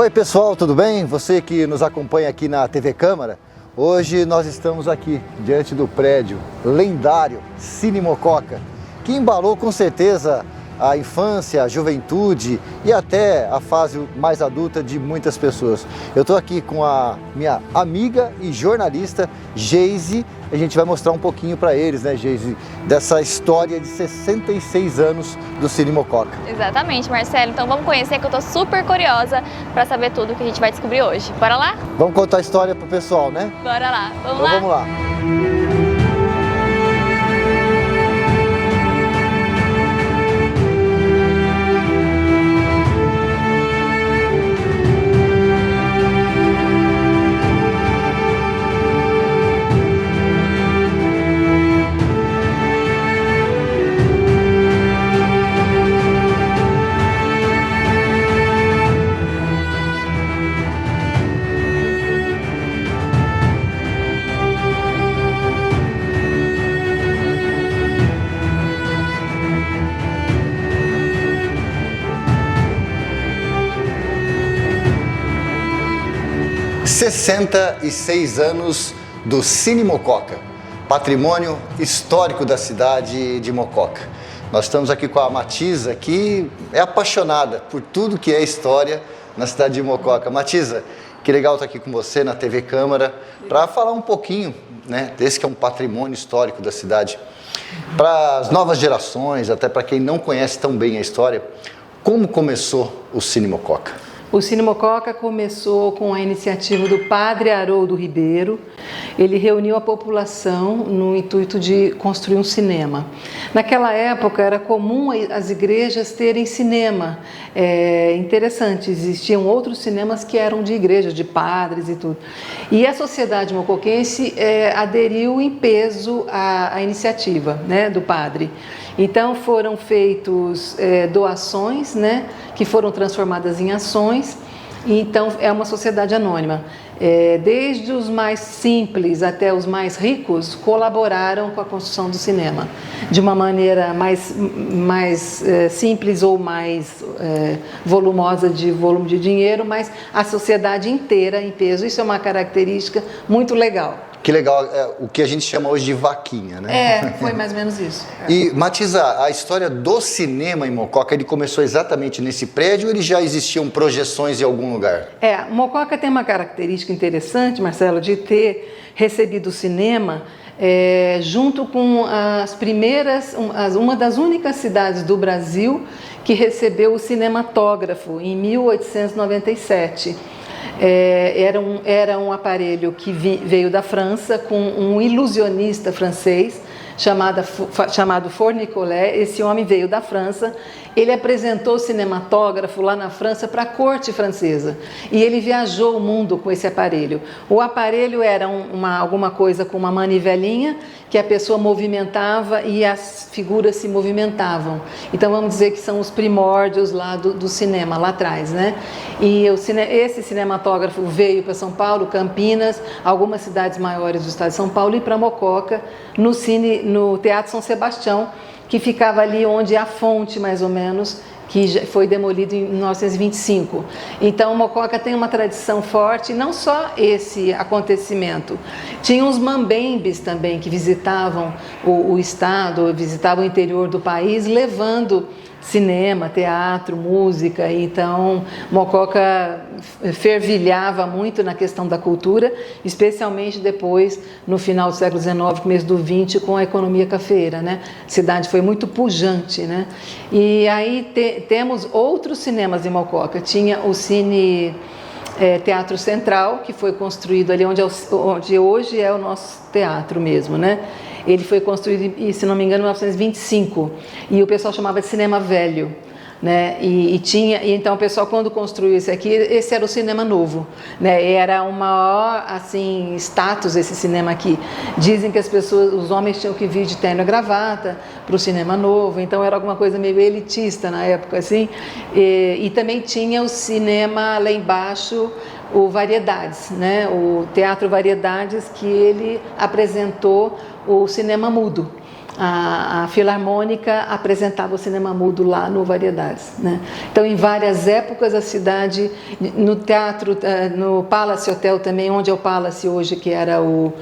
Oi pessoal, tudo bem? Você que nos acompanha aqui na TV Câmara, hoje nós estamos aqui diante do prédio lendário Cine Mococa, que embalou com certeza a infância, a juventude e até a fase mais adulta de muitas pessoas. Eu estou aqui com a minha amiga e jornalista Geise. A gente vai mostrar um pouquinho para eles, né, Geise, dessa história de 66 anos do Cine Mococa. Exatamente, Marcelo. Então vamos conhecer, que eu estou super curiosa para saber tudo que a gente vai descobrir hoje. Bora lá? Vamos contar a história pro pessoal, né? Bora lá. Vamos então, lá? Vamos lá. 66 anos do Cine Mococa, patrimônio histórico da cidade de Mococa. Nós estamos aqui com a Matisa, que é apaixonada por tudo que é história na cidade de Mococa. Matisa, que legal estar aqui com você na TV Câmara para falar um pouquinho, né, desse que é um patrimônio histórico da cidade. Para as novas gerações, até para quem não conhece tão bem a história, como começou o Cine Mococa? O Cine Mococa começou com a iniciativa do padre Haroldo Ribeiro. Ele reuniu a população no intuito de construir um cinema. Naquela época era comum as igrejas terem cinema. Interessante, existiam outros cinemas que eram de igrejas, de padres e tudo. E a sociedade mocoquense aderiu em peso à iniciativa, né, do padre. Então foram feitos doações, né, que foram transformadas em ações. Então é uma sociedade anônima. Desde os mais simples até os mais ricos colaboraram com a construção do cinema, de uma maneira mais simples ou mais volumosa de volume de dinheiro, mas a sociedade inteira em peso. Isso é uma característica muito legal. Que legal, o que a gente chama hoje de vaquinha, né? Foi mais ou menos isso. E, Matisa, a história do cinema em Mococa, ele começou exatamente nesse prédio ou ele já existiam projeções em algum lugar? Mococa tem uma característica interessante, Marcelo, de ter recebido o cinema junto com as primeiras, uma das únicas cidades do Brasil que recebeu o cinematógrafo em 1897. Era um aparelho que veio da França com um ilusionista francês chamado Fournicolet. Esse homem veio da França. Ele apresentou o cinematógrafo lá na França para a corte francesa e ele viajou o mundo com esse aparelho. O aparelho era alguma coisa com uma manivelinha que a pessoa movimentava e as figuras se movimentavam. Então vamos dizer que são os primórdios lá do cinema, lá atrás, né? E esse cinematógrafo veio para São Paulo, Campinas, algumas cidades maiores do estado de São Paulo e para Mococa, no Teatro São Sebastião, que ficava ali onde é a fonte, mais ou menos, que foi demolido em 1925. Então, Mococa tem uma tradição forte, não só esse acontecimento. Tinha os mambembes também, que visitavam o estado, visitavam o interior do país, levando cinema, teatro, música. Então Mococa fervilhava muito na questão da cultura, especialmente depois, no final do século XIX, começo do XX, com a economia cafeeira, né? A cidade foi muito pujante, né? E aí temos outros cinemas em Mococa. Tinha o Cine Teatro Central, que foi construído ali onde hoje é o nosso teatro mesmo, né? Ele foi construído, se não me engano, em 1925, e o pessoal chamava de cinema velho, né? E então o pessoal, quando construiu esse aqui, esse era o cinema novo, né? Era o maior, assim, status esse cinema aqui. Dizem que os homens tinham que vir de terno e gravata para o cinema novo, então era alguma coisa meio elitista na época, assim. E também tinha o cinema lá embaixo, o Variedades, né? O Teatro Variedades, que ele apresentou o cinema mudo. a Filarmônica apresentava o cinema mudo lá no Variedades, né? Então, em várias épocas, a cidade, no teatro, no Palace Hotel também, onde é o Palace hoje, que era o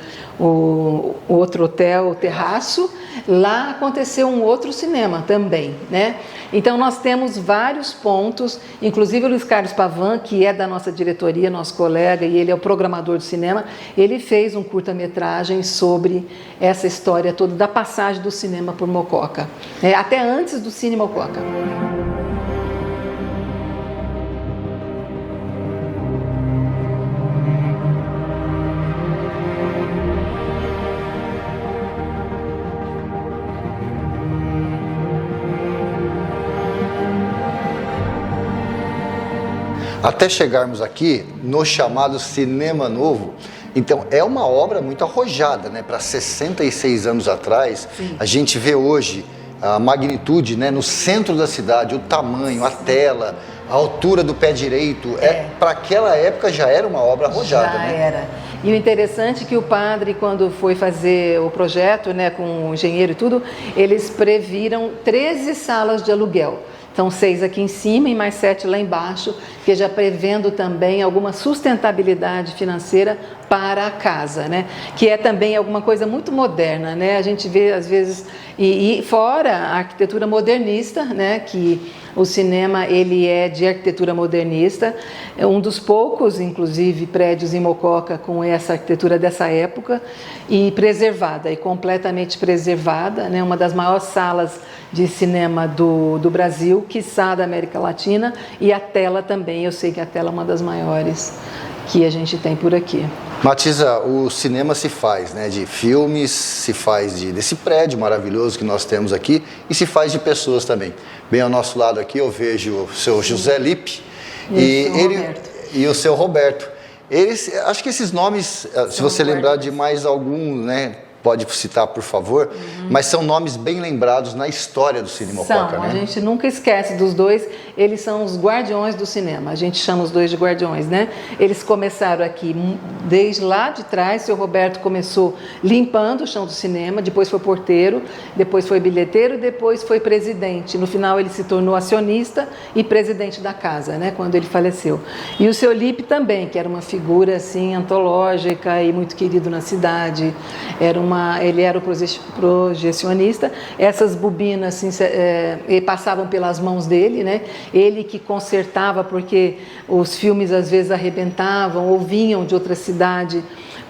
outro hotel, o Terraço, lá aconteceu um outro cinema também, né? Então, nós temos vários pontos, inclusive o Luiz Carlos Pavan, que é da nossa diretoria, nosso colega, e ele é o programador do cinema, ele fez um curta-metragem sobre essa história toda da passagem do cinema por Mococa, até antes do Cine Mococa. Até chegarmos aqui no chamado Cinema Novo, então é uma obra muito arrojada, né? Para 66 anos atrás, sim, a gente vê hoje a magnitude, né? No centro da cidade, o tamanho, a tela, a altura do pé direito, para aquela época já era uma obra arrojada. Já era. E o interessante é que o padre, quando foi fazer o projeto, né, com o engenheiro e tudo, eles previram 13 salas de aluguel. Então, 6 aqui em cima e mais 7 lá embaixo, que já prevendo também alguma sustentabilidade financeira para a casa, né? Que é também alguma coisa muito moderna, né? A gente vê, às vezes, e fora a arquitetura modernista, né? Que o cinema, ele é de arquitetura modernista, é um dos poucos, inclusive, prédios em Mococa com essa arquitetura dessa época, e preservada, e completamente preservada, né? Uma das maiores salas de cinema do Brasil, quiçá da América Latina, e a tela também, eu sei que a tela é uma das maiores que a gente tem por aqui. Matiza, o cinema se faz, né, de filmes, se faz desse prédio maravilhoso que nós temos aqui e se faz de pessoas também. Bem ao nosso lado aqui eu vejo o seu José Lippe e o seu Roberto. Eles, acho que esses nomes, se você lembrar de mais algum, né, pode citar, por favor, mas são nomes bem lembrados na história do Cine Mococa, né? A gente nunca esquece dos dois, eles são os guardiões do cinema, a gente chama os dois de guardiões, né? Eles começaram aqui desde lá de trás, o seu Roberto começou limpando o chão do cinema, depois foi porteiro, depois foi bilheteiro, depois foi presidente. No final ele se tornou acionista e presidente da casa, né? Quando ele faleceu. E o seu Lippe também, que era uma figura assim antológica e muito querido na cidade, ele era o projecionista, essas bobinas assim, passavam pelas mãos dele, né? Ele que consertava, porque os filmes às vezes arrebentavam ou vinham de outra cidade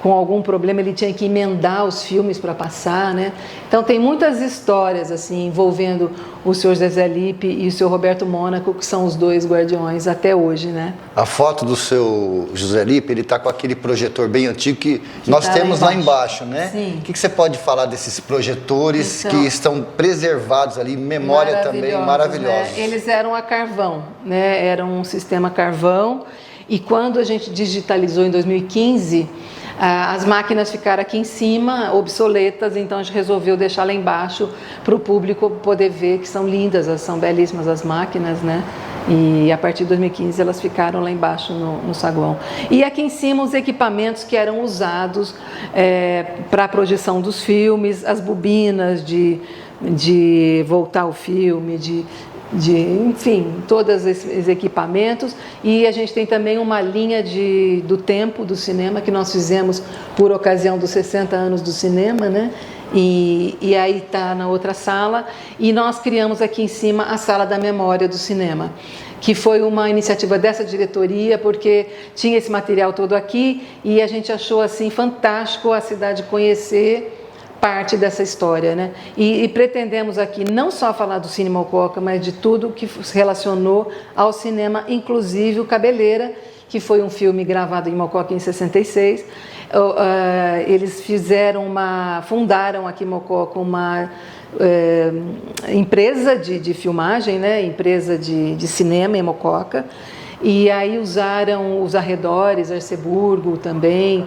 com algum problema, ele tinha que emendar os filmes para passar, né? Então tem muitas histórias assim envolvendo o senhor Zezé Lippe e o senhor Roberto Mônaco, que são os dois guardiões até hoje, né? A foto do seu José Lippe, ele está com aquele projetor bem antigo que nós temos lá embaixo, né? Sim. O que você pode falar desses projetores que estão preservados ali, memória também maravilhosa? Né? Eles eram a carvão, né? Era um sistema carvão, e quando a gente digitalizou em 2015, as máquinas ficaram aqui em cima, obsoletas, então a gente resolveu deixar lá embaixo para o público poder ver que são lindas, são belíssimas as máquinas, né? E a partir de 2015 elas ficaram lá embaixo no saguão. E aqui em cima os equipamentos que eram usados para a projeção dos filmes, as bobinas de voltar o filme, enfim, todos esses equipamentos. E a gente tem também uma linha do tempo do cinema que nós fizemos por ocasião dos 60 anos do cinema, né? E aí está na outra sala, e nós criamos aqui em cima a sala da memória do cinema, que foi uma iniciativa dessa diretoria, porque tinha esse material todo aqui e a gente achou assim fantástico a cidade conhecer parte dessa história, né? E pretendemos aqui não só falar do Cine Mococa, mas de tudo que se relacionou ao cinema, inclusive o Cabeleira, que foi um filme gravado em Mococa em 66. Eles fundaram aqui em Mococa uma empresa de filmagem, né? Empresa de cinema em Mococa. E aí usaram os arredores, Arceburgo também,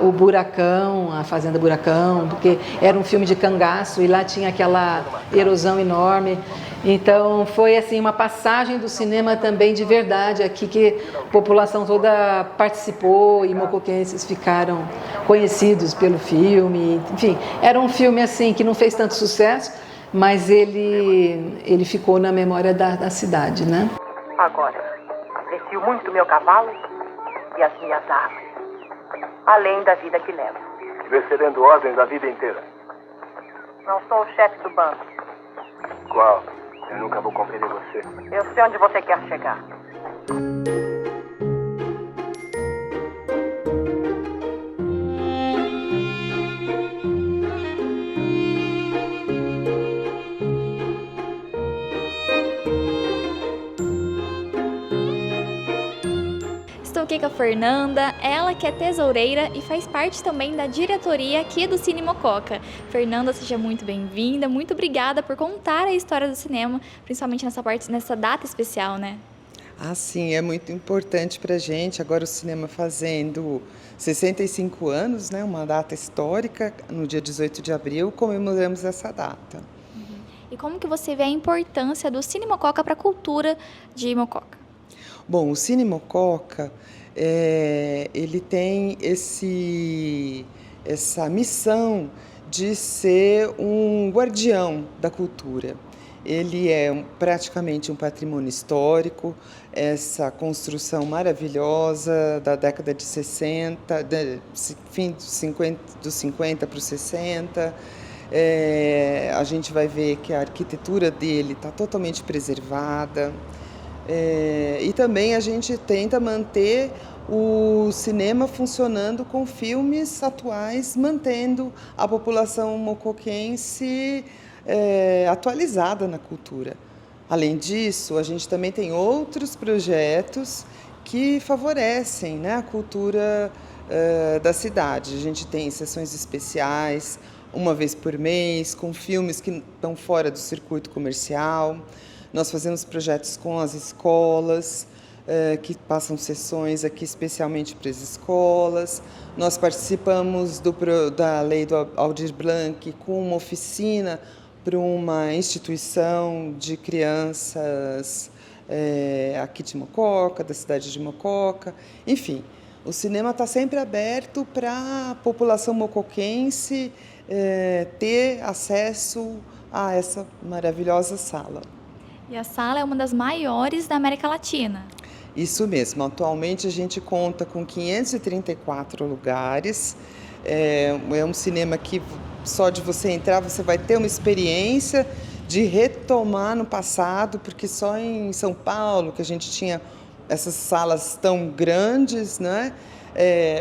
o Buracão, a Fazenda Buracão, porque era um filme de cangaço e lá tinha aquela erosão enorme. Então foi assim uma passagem do cinema também de verdade aqui, que a população toda participou e mocoquenses ficaram conhecidos pelo filme. Enfim, era um filme assim que não fez tanto sucesso, mas ele ficou na memória da cidade, né? Agora, aprecio muito meu cavalo e as minhas árvores, além da vida que levo. Recebendo ordens a vida inteira. Não sou o chefe do bando. Qual? Eu nunca vou compreender você. Eu sei onde você quer chegar. Estou aqui com a Fernanda, ela que é tesoureira e faz parte também da diretoria aqui do Cine Mococa. Fernanda, seja muito bem-vinda, muito obrigada por contar a história do cinema, principalmente nessa data especial, né? Ah, sim, é muito importante para a gente. Agora o cinema fazendo 65 anos, né, uma data histórica, no dia 18 de abril, comemoramos essa data. E como que você vê a importância do Cine Mococa para a cultura de Mococa? Bom, o Cine Mococa, ele tem essa missão de ser um guardião da cultura. Ele é praticamente um patrimônio histórico, essa construção maravilhosa da década de 60, fim dos 50 para os 60. A gente vai ver que a arquitetura dele está totalmente preservada. E também a gente tenta manter o cinema funcionando com filmes atuais, mantendo a população mocoquense atualizada na cultura. Além disso, a gente também tem outros projetos que favorecem, né, a cultura da cidade. A gente tem sessões especiais, uma vez por mês, com filmes que estão fora do circuito comercial. Nós fazemos projetos com as escolas, que passam sessões aqui especialmente para as escolas. Nós participamos da lei do Aldir Blanc com uma oficina para uma instituição de crianças aqui de Mococa, da cidade de Mococa. Enfim, o cinema está sempre aberto para a população mocoquense ter acesso a essa maravilhosa sala. E a sala é uma das maiores da América Latina. Isso mesmo. Atualmente a gente conta com 534 lugares. É um cinema que só de você entrar você vai ter uma experiência de retomar no passado, porque só em São Paulo que a gente tinha essas salas tão grandes, né?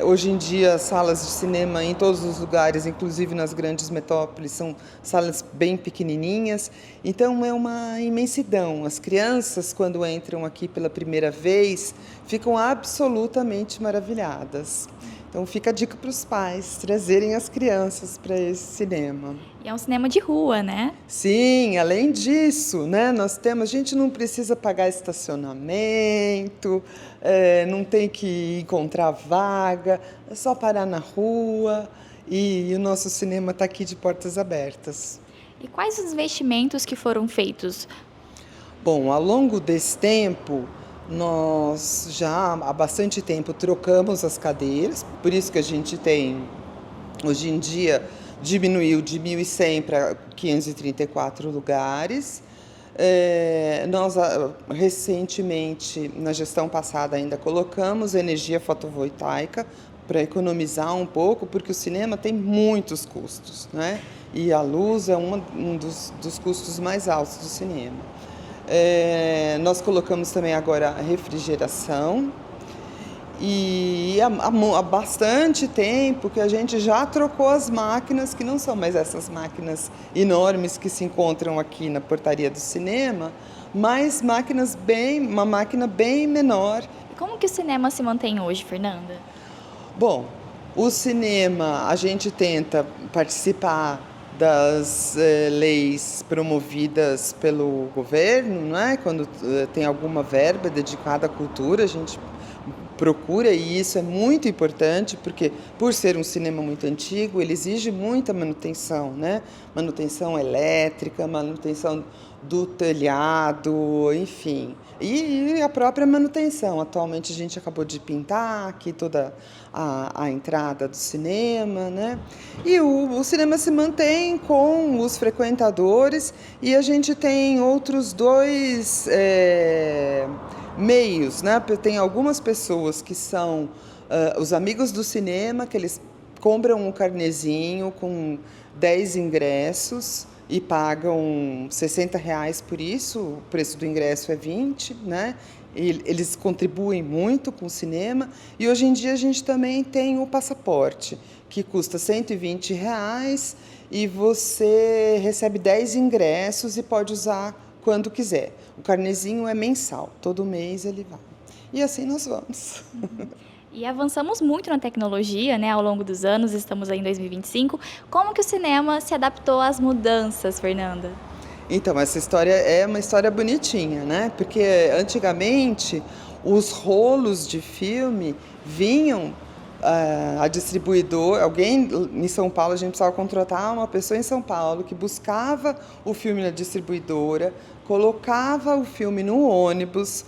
Hoje em dia, as salas de cinema em todos os lugares, inclusive nas grandes metrópoles, são salas bem pequenininhas. Então, é uma imensidão. As crianças, quando entram aqui pela primeira vez, ficam absolutamente maravilhadas. Então, fica a dica para os pais trazerem as crianças para esse cinema. E é um cinema de rua, né? Sim, além disso, né, a gente não precisa pagar estacionamento, não tem que encontrar vaga, é só parar na rua e o nosso cinema está aqui de portas abertas. E quais os investimentos que foram feitos? Bom, ao longo desse tempo, nós já há bastante tempo trocamos as cadeiras, por isso que a gente tem, hoje em dia, diminuiu de 1.100 para 534 lugares. Nós, recentemente, na gestão passada, ainda colocamos energia fotovoltaica para economizar um pouco, porque o cinema tem muitos custos, né? E a luz é um dos custos mais altos do cinema. Nós colocamos também agora a refrigeração e há bastante tempo que a gente já trocou as máquinas, que não são mais essas máquinas enormes que se encontram aqui na portaria do cinema, mas uma máquina bem menor. E como que o cinema se mantém hoje, Fernanda? Bom, o cinema, a gente tenta participar das leis promovidas pelo governo, não é? Quando tem alguma verba dedicada à cultura, a gente procura, e isso é muito importante, porque por ser um cinema muito antigo, ele exige muita manutenção, né? Manutenção elétrica, manutenção do telhado, enfim. E a própria manutenção. Atualmente a gente acabou de pintar aqui toda a entrada do cinema, né? E o cinema se mantém com os frequentadores, e a gente tem outros dois meios, né? Tem algumas pessoas que são os amigos do cinema, que eles compram um carnezinho com 10 ingressos e pagam R$60 por isso, o preço do ingresso é 20, né? E eles contribuem muito com o cinema. E hoje em dia a gente também tem o passaporte, que custa R$120 e você recebe 10 ingressos e pode usar quando quiser. O carnezinho é mensal, todo mês ele vai. E assim nós vamos. E avançamos muito na tecnologia, né, ao longo dos anos, estamos aí em 2025. Como que o cinema se adaptou às mudanças, Fernanda? Então, essa história é uma história bonitinha, né? Porque antigamente os rolos de filme vinham a distribuidor, alguém em São Paulo, a gente precisava contratar uma pessoa em São Paulo que buscava o filme na distribuidora, colocava o filme no ônibus,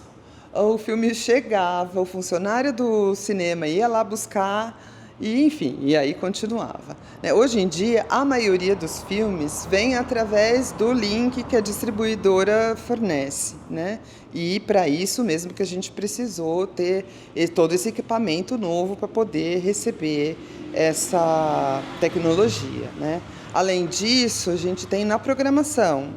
o filme chegava, o funcionário do cinema ia lá buscar e, enfim, e aí continuava. Hoje em dia, a maioria dos filmes vem através do link que a distribuidora fornece, né? E para isso mesmo que a gente precisou ter todo esse equipamento novo para poder receber essa tecnologia, né? Além disso, a gente tem na programação.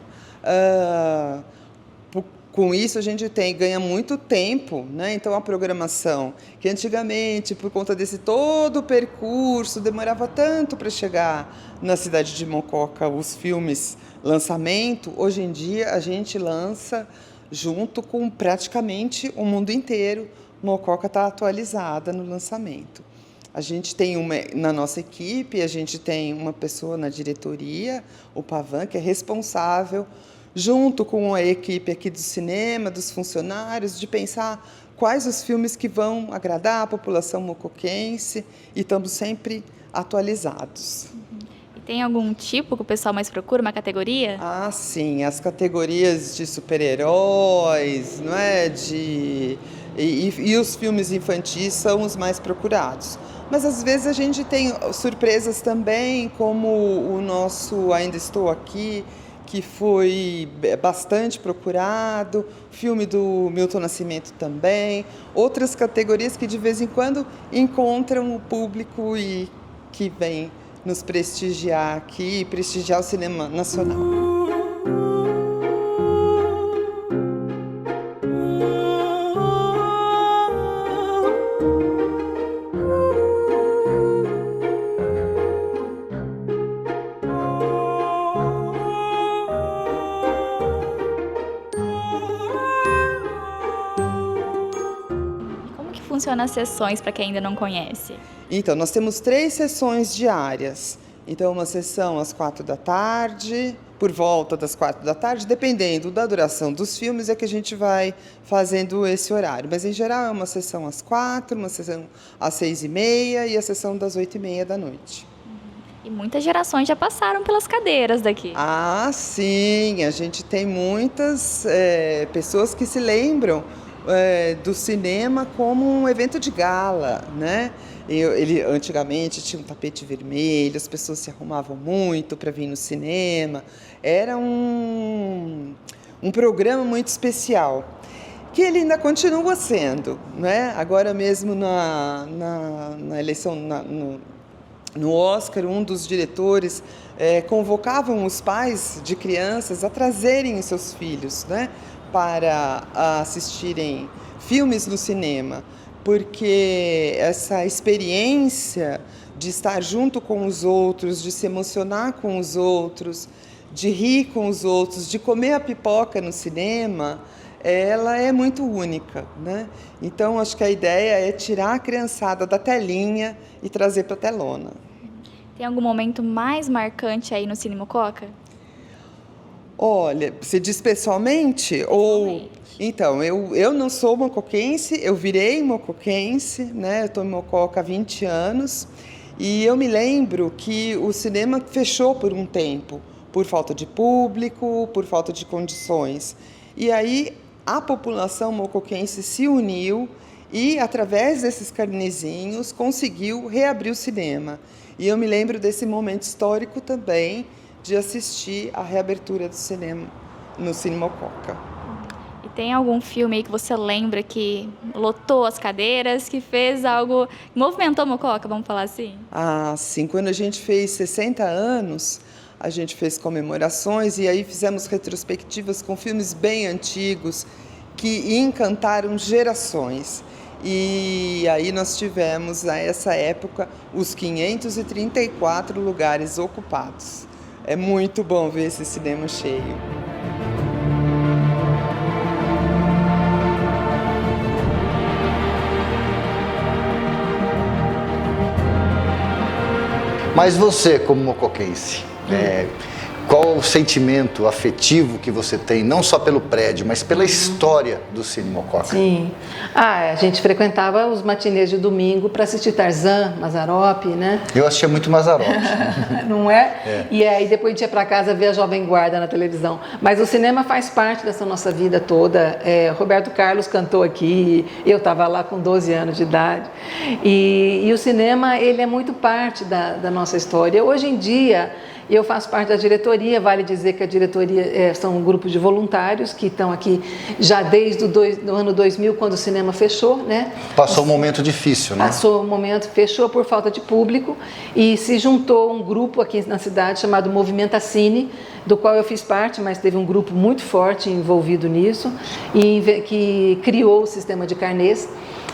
Com isso, a gente ganha muito tempo, né? Então, a programação, que antigamente, por conta desse todo o percurso, demorava tanto para chegar na cidade de Mococa os filmes lançamento, hoje em dia a gente lança junto com praticamente o mundo inteiro. Mococa está atualizada no lançamento. A gente tem na nossa equipe, a gente tem uma pessoa na diretoria, o Pavan, que é responsável junto com a equipe aqui do cinema, dos funcionários, de pensar quais os filmes que vão agradar a população mocoquense, e estamos sempre atualizados. E tem algum tipo que o pessoal mais procura, uma categoria? Ah, sim, as categorias de super-heróis, não é? E os filmes infantis são os mais procurados. Mas às vezes a gente tem surpresas também, como o nosso Ainda Estou Aqui, que foi bastante procurado, filme do Milton Nascimento também, outras categorias que de vez em quando encontram o público e que vem nos prestigiar aqui, prestigiar o cinema nacional. Funcionam as sessões para quem ainda não conhece? Então, nós temos 3 sessões diárias. Então, uma sessão às 4h, por volta das 4h, dependendo da duração dos filmes, é que a gente vai fazendo esse horário. Mas, em geral, é uma sessão às 4h, uma sessão às 6h30 e a sessão das 8h30 da noite. E muitas gerações já passaram pelas cadeiras daqui. Ah, sim! A gente tem muitas pessoas que se lembram do cinema como um evento de gala, né? Ele antigamente tinha um tapete vermelho, as pessoas se arrumavam muito para vir no cinema. Era um programa muito especial, que ele ainda continua sendo, né? Agora mesmo na eleição, no Oscar, um dos diretores convocavam os pais de crianças a trazerem os seus filhos, né, para assistirem filmes no cinema, porque essa experiência de estar junto com os outros, de se emocionar com os outros, de rir com os outros, de comer a pipoca no cinema, ela é muito única, né? Então, acho que a ideia é tirar a criançada da telinha e trazer para a telona. Tem algum momento mais marcante aí no Cine Mococa? Olha, você diz pessoalmente? Ou... Pessoalmente. Então, eu não sou mocoquense, eu virei mocoquense, né? Eu estou em Mococa há 20 anos e eu me lembro que o cinema fechou por um tempo, por falta de público, por falta de condições. E aí a população mocoquense se uniu e, através desses carnezinhos, conseguiu reabrir o cinema. E eu me lembro desse momento histórico também, de assistir à reabertura do cinema no Cine Mococa. E tem algum filme aí que você lembra que lotou as cadeiras, que fez algo, movimentou Mococa, vamos falar assim? Ah, sim. Quando a gente fez 60 anos, a gente fez comemorações e aí fizemos retrospectivas com filmes bem antigos que encantaram gerações. E aí nós tivemos, nessa época, os 534 lugares ocupados. É muito bom ver esse cinema cheio. Mas você, como mocoquense, qual o sentimento afetivo que você tem, não só pelo prédio, mas pela história do Cine Mococa? Sim. A gente frequentava os matinês de domingo para assistir Tarzan, Mazzaropi, né? Eu assistia muito Mazzaropi. Não é? E aí depois a gente ia para casa ver a Jovem Guarda na televisão. Mas o cinema faz parte dessa nossa vida toda. Roberto Carlos cantou aqui, eu estava lá com 12 anos de idade. E o cinema, ele é muito parte da nossa história. Hoje em dia, eu faço parte da diretoria, vale dizer que a diretoria são um grupo de voluntários que estão aqui já desde o ano 2000, quando o cinema fechou, né? Passou um momento difícil, né? Passou um momento, fechou por falta de público e se juntou um grupo aqui na cidade chamado Movimenta Cine, do qual eu fiz parte, mas teve um grupo muito forte envolvido nisso, e que criou o sistema de carnês.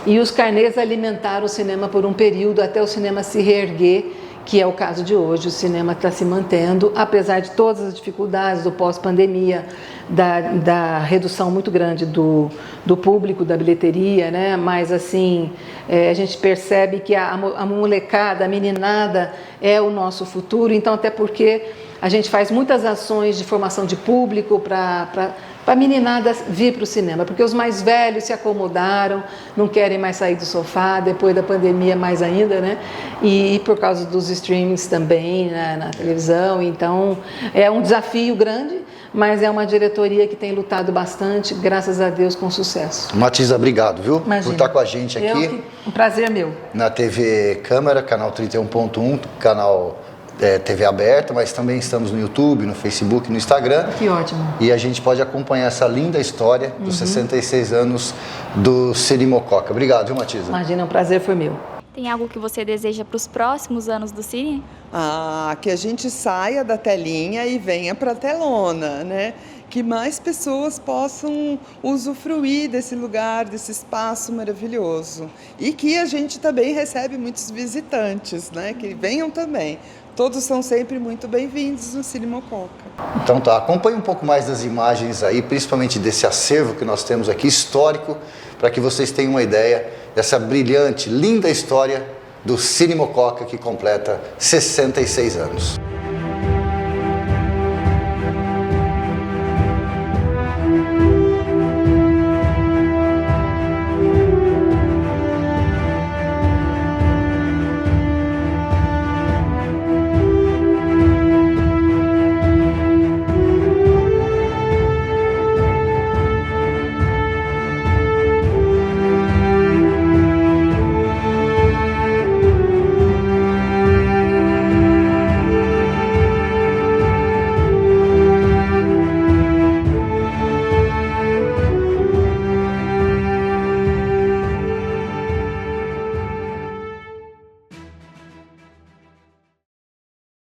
E os carnês alimentaram o cinema por um período até o cinema se reerguer, que é o caso de hoje. O cinema está se mantendo, apesar de todas as dificuldades do pós-pandemia, da redução muito grande do público, da bilheteria, né? Mas assim, a gente percebe que a molecada, a meninada é o nosso futuro, então até porque a gente faz muitas ações de formação de público para a meninada vir para o cinema, porque os mais velhos se acomodaram, não querem mais sair do sofá, depois da pandemia mais ainda, né? E por causa dos streamings também, né, na televisão. Então, é um desafio grande, mas é uma diretoria que tem lutado bastante, graças a Deus, com sucesso. Matiza, obrigado, viu? Imagina. Por estar com a gente aqui. Um prazer meu. Na TV Câmara, canal 31.1, canal TV aberta, mas também estamos no YouTube, no Facebook, no Instagram. Que ótimo. E a gente pode acompanhar essa linda história dos 66 anos do Cine Mococa. Obrigado, viu, Matiza? Imagina, um prazer foi meu. Tem algo que você deseja para os próximos anos do Cine? Que a gente saia da telinha e venha para a telona, né? Que mais pessoas possam usufruir desse lugar, desse espaço maravilhoso. E que a gente também recebe muitos visitantes, né? Que venham também. Todos são sempre muito bem-vindos no Cine Mococa. Então tá, acompanhe um pouco mais das imagens aí, principalmente desse acervo que nós temos aqui, histórico, para que vocês tenham uma ideia dessa brilhante, linda história do Cine Mococa, que completa 66 anos.